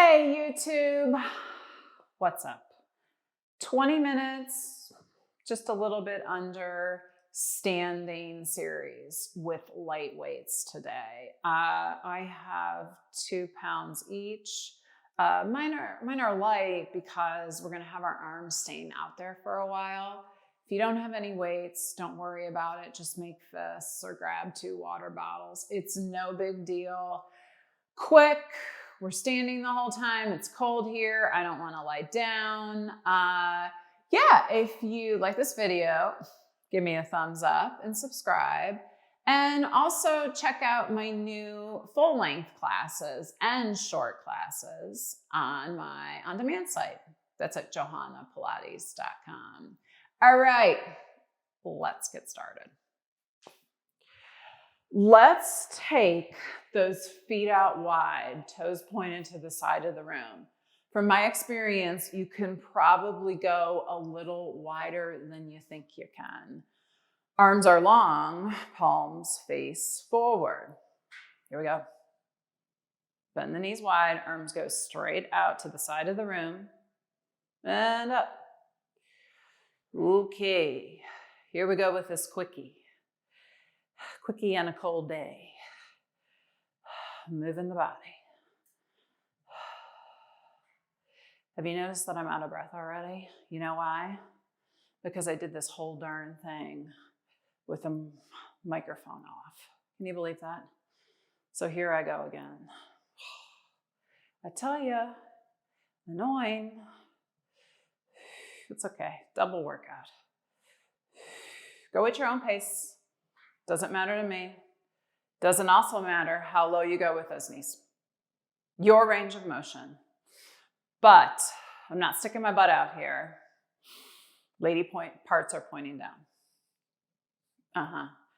Hey YouTube, what's up? 20 minutes, just a little bit under standing series with light weights today. I have 2 pounds each. Mine are light because we're gonna have our arms staying out there for a while. If you don't have any weights, don't worry about it. Just make fists or grab 2 water bottles. It's no big deal. Quick. We're standing the whole time. It's cold here. I don't want to lie down. Yeah, if you like this video, give me a thumbs up and subscribe. And also check out my new full length classes and short classes on my on-demand site. That's at johannapilates.com. All right, let's get started. Let's take those feet out wide, toes pointed to the side of the room. From my experience, you can probably go a little wider than you think you can. Arms are long, palms face forward. Here we go. Bend the knees wide, arms go straight out to the side of the room and up. Okay, here we go with this quickie. Quickie on a cold day. Moving the body. Have you noticed that I'm out of breath already? You know why? Because I did this whole darn thing with the microphone off. Can you believe that? So here I go again. I tell you, annoying. It's okay, double workout. Go at your own pace. Doesn't matter to me. Doesn't also matter how low you go with those knees. Your range of motion. But I'm not sticking my butt out here. Lady parts are pointing down.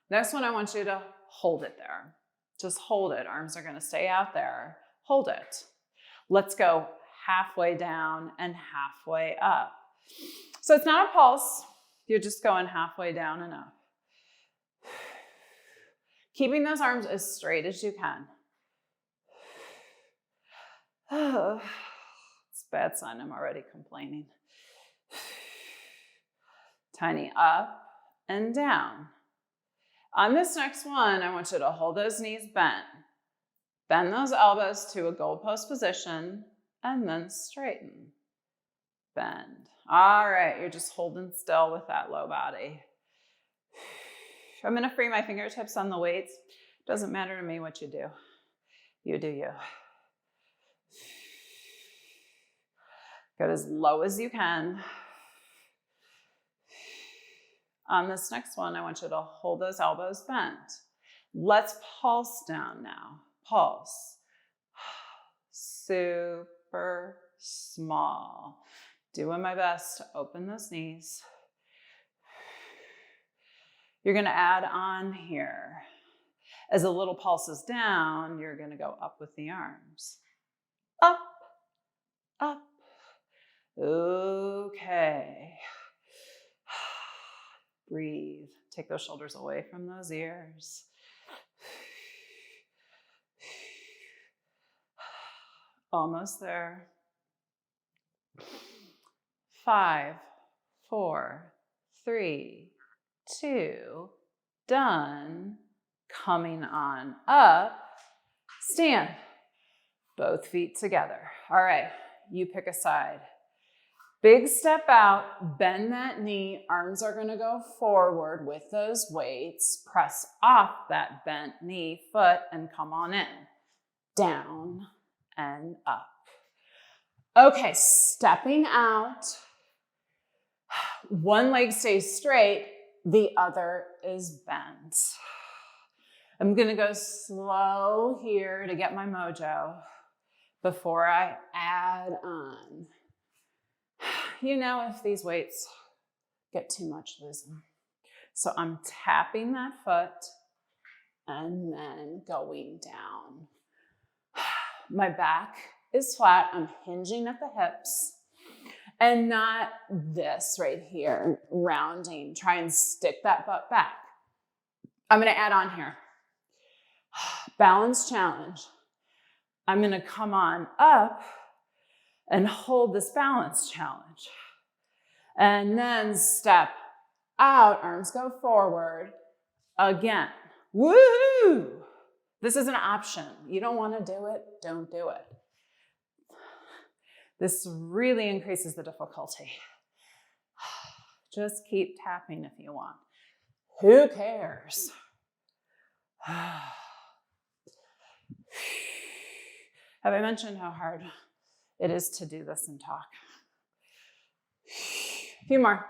Next one, I want you to hold it there. Just hold it. Arms are going to stay out there. Hold it. Let's go halfway down and halfway up. So it's not a pulse. You're just going halfway down and up. Keeping those arms as straight as you can. Oh, it's a bad sign. I'm already complaining. Tiny up and down. On this next one, I want you to hold those knees bent. Bend those elbows to a goalpost position and then straighten. Bend. All right, you're just holding still with that low body. I'm going to free my fingertips on the weights. Doesn't matter to me what you do. You do you. Get as low as you can. On this next one, I want you to hold those elbows bent. Let's pulse down now. Pulse. Super small. Doing my best to open those knees. You're going to add on here. As the little pulses down, you're going to go up with the arms. Up, up. Okay. Breathe. Take those shoulders away from those ears. Almost there. 5, 4, 3, 2, done. Coming on up, stand. Both feet together. All right, you pick a side. Big step out, bend that knee. Arms are gonna go forward with those weights. Press off that bent knee, foot, and come on in. Down and up. Okay, stepping out. One leg stays straight, the other is bent. I'm gonna go slow here to get my mojo before I add on. You know, if these weights get too much, lose them. So I'm tapping that foot and then going down. My back is flat. I'm hinging at the hips and not this right here, rounding. Try and stick that butt back. I'm gonna add on here. Balance challenge. I'm gonna come on up and hold this balance challenge. And then step out, arms go forward again. Woo! This is an option. You don't want to do it, don't do it. This really increases the difficulty. Just keep tapping if you want. Who cares? Have I mentioned how hard it is to do this and talk? A few more.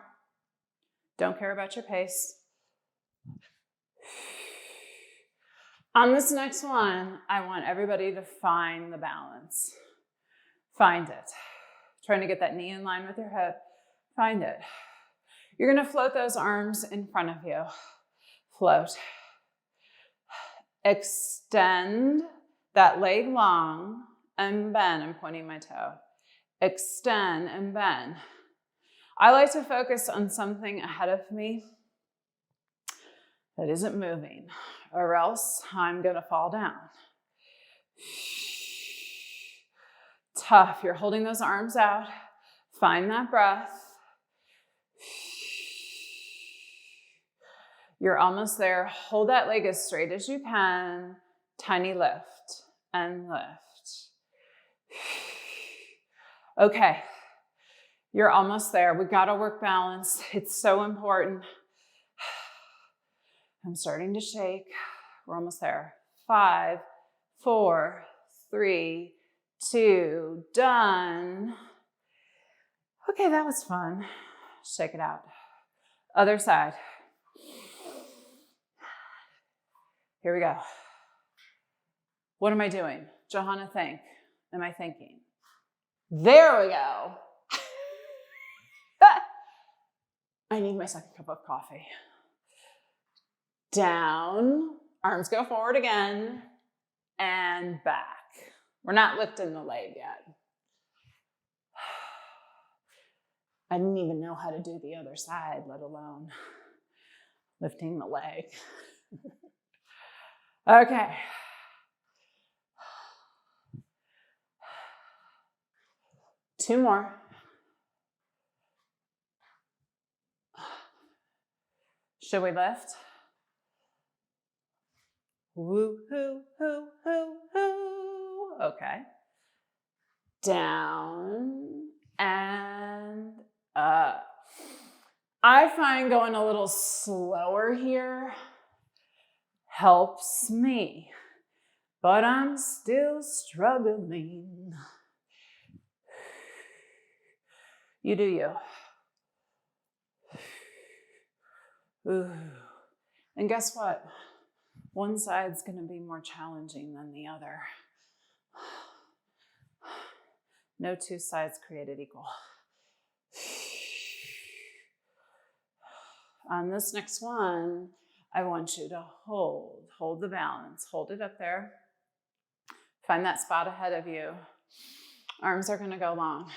Don't care about your pace. On this next one, I want everybody to find the balance. Find it. Trying to get that knee in line with your hip. Find it. You're going to float those arms in front of you. Float. Extend that leg long and bend. I'm pointing my toe. Extend and bend. I like to focus on something ahead of me that isn't moving, or else I'm going to fall down. Tough. You're holding those arms out. Find that breath. You're almost there. Hold that leg as straight as you can. Tiny lift and lift. Okay. You're almost there. We got to work balance. It's so important. I'm starting to shake. We're almost there. 5, 4, 3, 2, done. Okay, that was fun. Shake it out. Other side. Here we go. What am I doing? Johanna, think. Am I thinking? There we go. I need my second cup of coffee. Down, arms go forward again, and back. We're not lifting the leg yet. I didn't even know how to do the other side, let alone lifting the leg. Okay. Two more. Should we lift? Woo, hoo, hoo, hoo, hoo. Okay. Down and up. I find going a little slower here helps me, but I'm still struggling. You do you. Ooh. And guess what? One side's going to be more challenging than the other. No two sides created equal. On this next one, I want you to hold the balance. Hold it up there. Find that spot ahead of you. Arms are going to go long.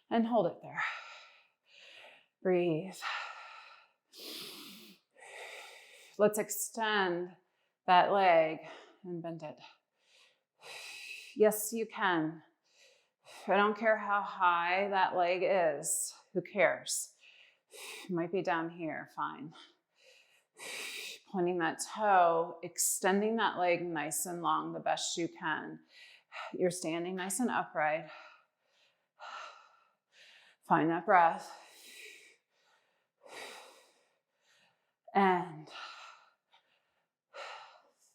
And hold it there. Breathe. Let's extend that leg and bend it. Yes, you can. I don't care how high that leg is. Who cares? It might be down here, fine. Pointing that toe, extending that leg nice and long the best you can. You're standing nice and upright. Find that breath. And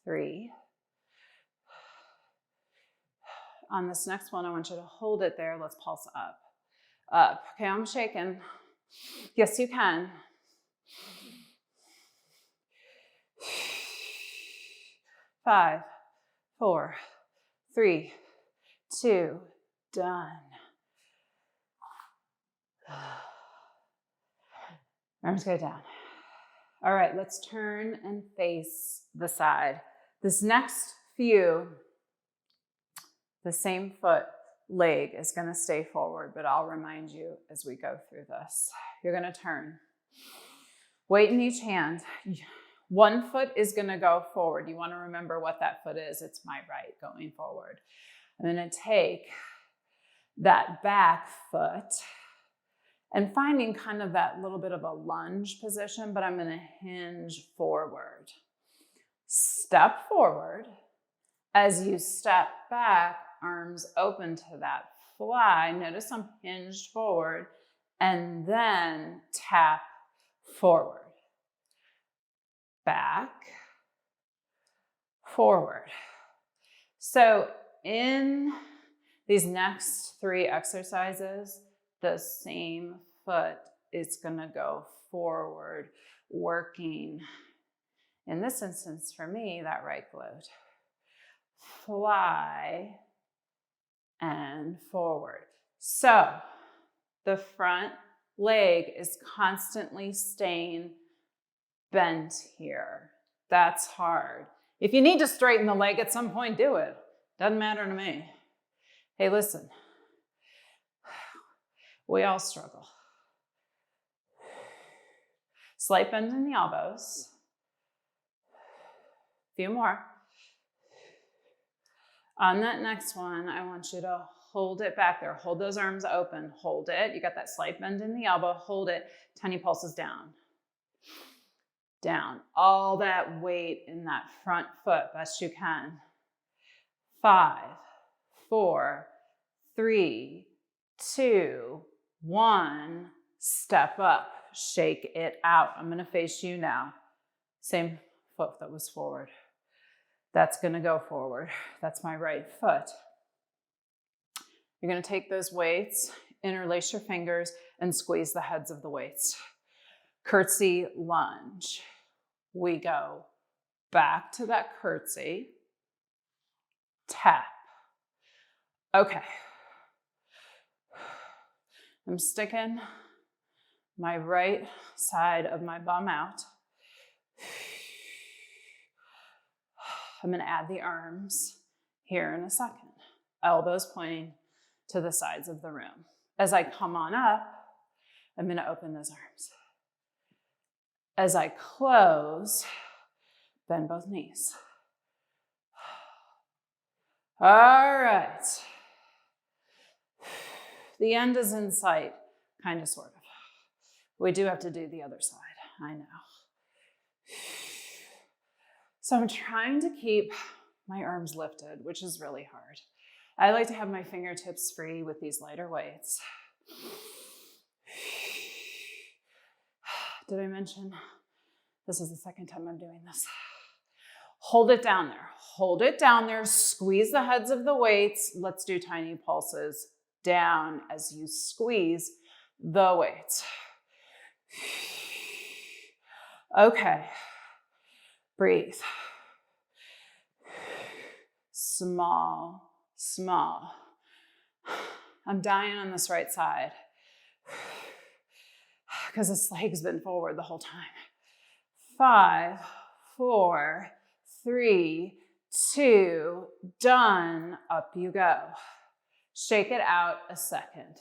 3. On this next one, I want you to hold it there. Let's pulse up. Up. Okay, I'm shaking. Yes, you can. 5, 4, 3, 2, done. Arms go down. All right, let's turn and face the side. This next few, the same foot leg is going to stay forward, but I'll remind you as we go through this. You're going to turn. Weight in each hand. One foot is going to go forward. You want to remember what that foot is. It's my right going forward. I'm going to take that back foot and finding kind of that little bit of a lunge position, but I'm gonna hinge forward. Step forward. As you step back, arms open to that fly. Notice I'm hinged forward and then tap forward. Back, forward. So in these next 3 exercises, the same foot is gonna go forward, working, in this instance for me, that right glute. Fly and forward. So the front leg is constantly staying bent here. That's hard. If you need to straighten the leg at some point, do it. Doesn't matter to me. Hey, listen. We all struggle. Slight bend in the elbows. Few more. On that next one, I want you to hold it back there. Hold those arms open. Hold it. You got that slight bend in the elbow. Hold it. Tiny pulses down. Down. All that weight in that front foot, best you can. 5, 4, 3, 2, 1. Step up. Shake it out. I'm going to face you now. Same foot that was forward. That's going to go forward. That's my right foot. You're going to take those weights, interlace your fingers, and squeeze the heads of the weights. Curtsy lunge. We go back to that curtsy. Tap. Okay. I'm sticking my right side of my bum out. I'm going to add the arms here in a second. Elbows pointing to the sides of the room. As I come on up, I'm going to open those arms. As I close, bend both knees. All right. The end is in sight, kind of, sort of. We do have to do the other side, I know. So I'm trying to keep my arms lifted, which is really hard. I like to have my fingertips free with these lighter weights. Did I mention this is the second time I'm doing this? Hold it down there. Hold it down there. Squeeze the heads of the weights. Let's do tiny pulses down as you squeeze the weights. Okay. Breathe. Small, small. I'm dying on this right side because this leg's been forward the whole time. 5, 4, 3, 2, done. Up you go. Shake it out a second.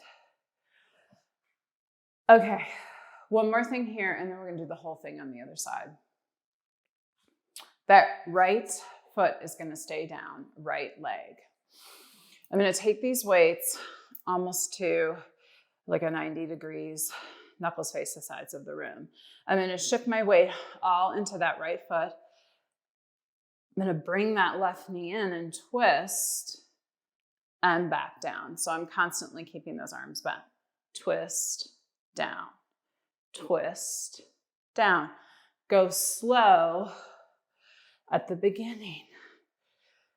Okay, one more thing here, and then we're gonna do the whole thing on the other side. That right foot is gonna stay down, right leg. I'm gonna take these weights almost to like a 90 degrees, knuckles face the sides of the room. I'm gonna shift my weight all into that right foot. I'm gonna bring that left knee in and twist and back down. So I'm constantly keeping those arms bent. Twist, down, twist, down. Go slow at the beginning.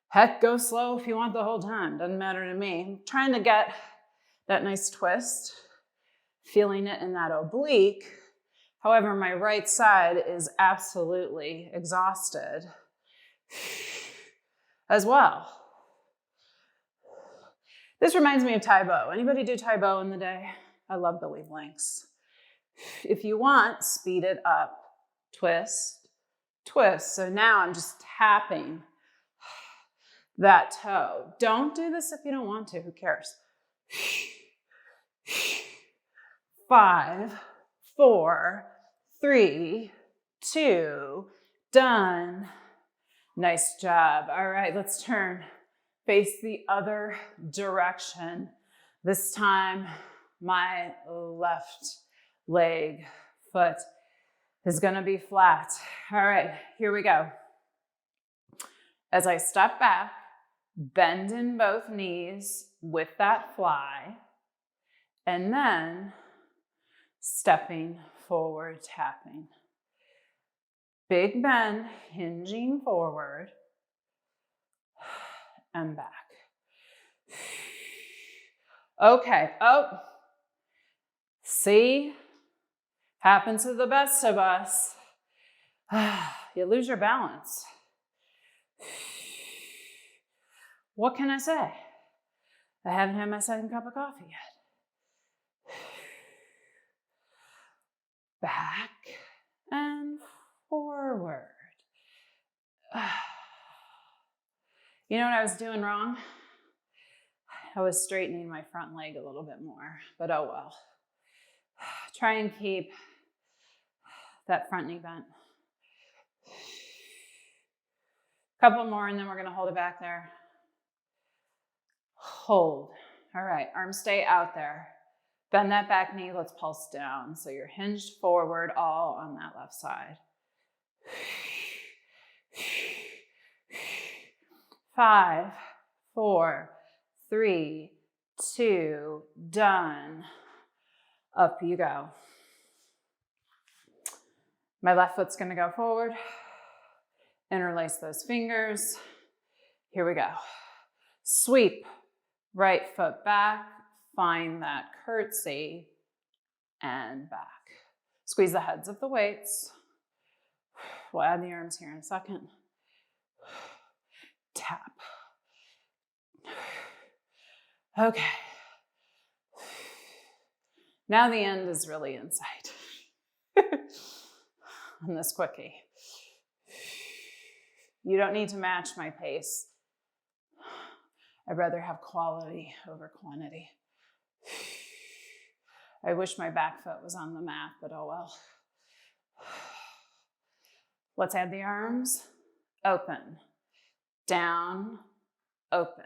Heck, go slow if you want the whole time. Doesn't matter to me. I'm trying to get that nice twist, feeling it in that oblique. However, my right side is absolutely exhausted as well. This reminds me of Tai Bo. Anybody do Tai Bo in the day? I love the leave links. If you want, speed it up. Twist, twist. So now I'm just tapping that toe. Don't do this if you don't want to. Who cares? 5, 4, 3, 2, done. Nice job. All right, let's turn. Face the other direction. This time, my left leg, foot is gonna be flat. All right, here we go. As I step back, bend in both knees with that fly, and then stepping forward, tapping. Big bend, hinging forward and back. Okay, oh, see, happens to the best of us. You lose your balance. What can I say? I haven't had my second cup of coffee yet. Back and forward. You know what I was doing wrong? I was straightening my front leg a little bit more, but oh well. Try and keep that front knee bent. Couple more and then we're gonna hold it back there. Hold. All right, arms stay out there. Bend that back knee, let's pulse down. So you're hinged forward all on that left side. 5, 4, 3, 2, done. Up you go. My left foot's gonna go forward. Interlace those fingers. Here we go. Sweep, right foot back, find that curtsy, and back. Squeeze the heads of the weights. We'll add the arms here in a second. Tap. Okay. Now the end is really in sight on this quickie. You don't need to match my pace. I'd rather have quality over quantity. I wish my back foot was on the mat, but oh well. Let's add the arms. Open, down, open.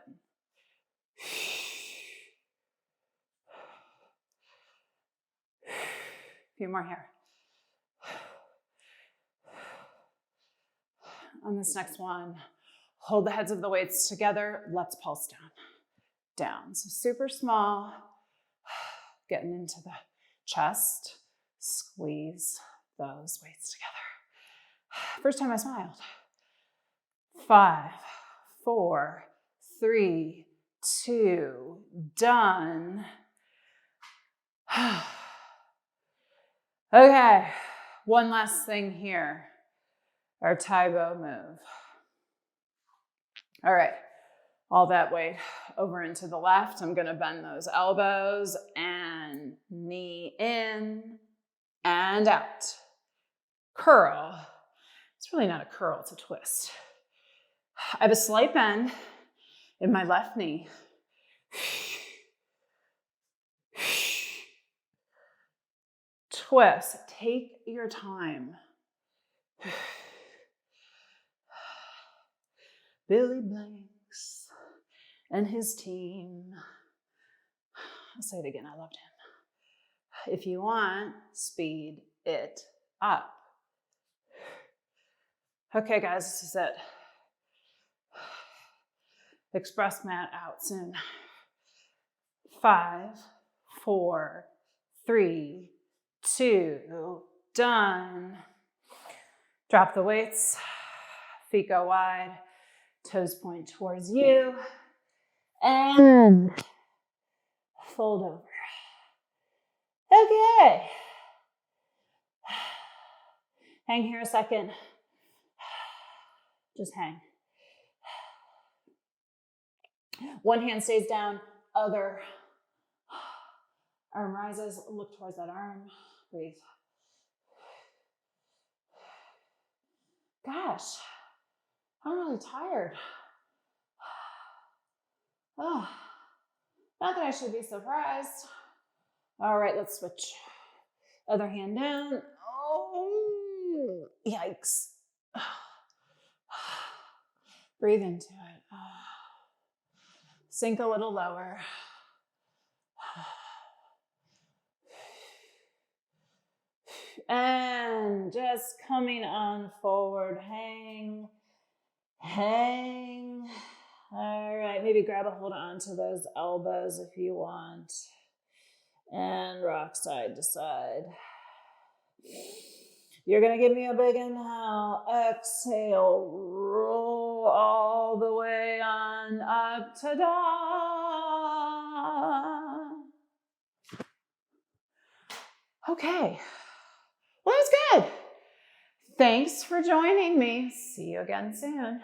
A few more here. On this next one, hold the heads of the weights together. Let's pulse down. Down. So super small. Getting into the chest. Squeeze those weights together. First time I smiled. 5, 4, 3, 2, done. Okay, one last thing here. Our tie bow move. All right, all that weight over into the left. I'm gonna bend those elbows and knee in and out. Curl. It's really not a curl, it's a twist. I have a slight bend in my left knee. Twist, take your time. Billy Blanks and his team. I'll say it again, I loved him. If you want, speed it up. Okay, guys, this is it. Express mat out soon. 5, 4, 3, 2, done. Drop the weights, feet go wide, toes point towards you, and fold over. Okay. Hang here a second. Just hang. One hand stays down, other arm rises, look towards that arm, breathe. Gosh, I'm really tired. Oh, not that I should be surprised. All right, let's switch. Other hand down. Oh, yikes. Breathe into it. Sink a little lower. And just coming on forward, hang. All right, maybe grab a hold onto those elbows if you want. And rock side to side. You're going to give me a big inhale. Exhale, roll all the way on up to down. Okay. Well, that was good. Thanks for joining me. See you again soon.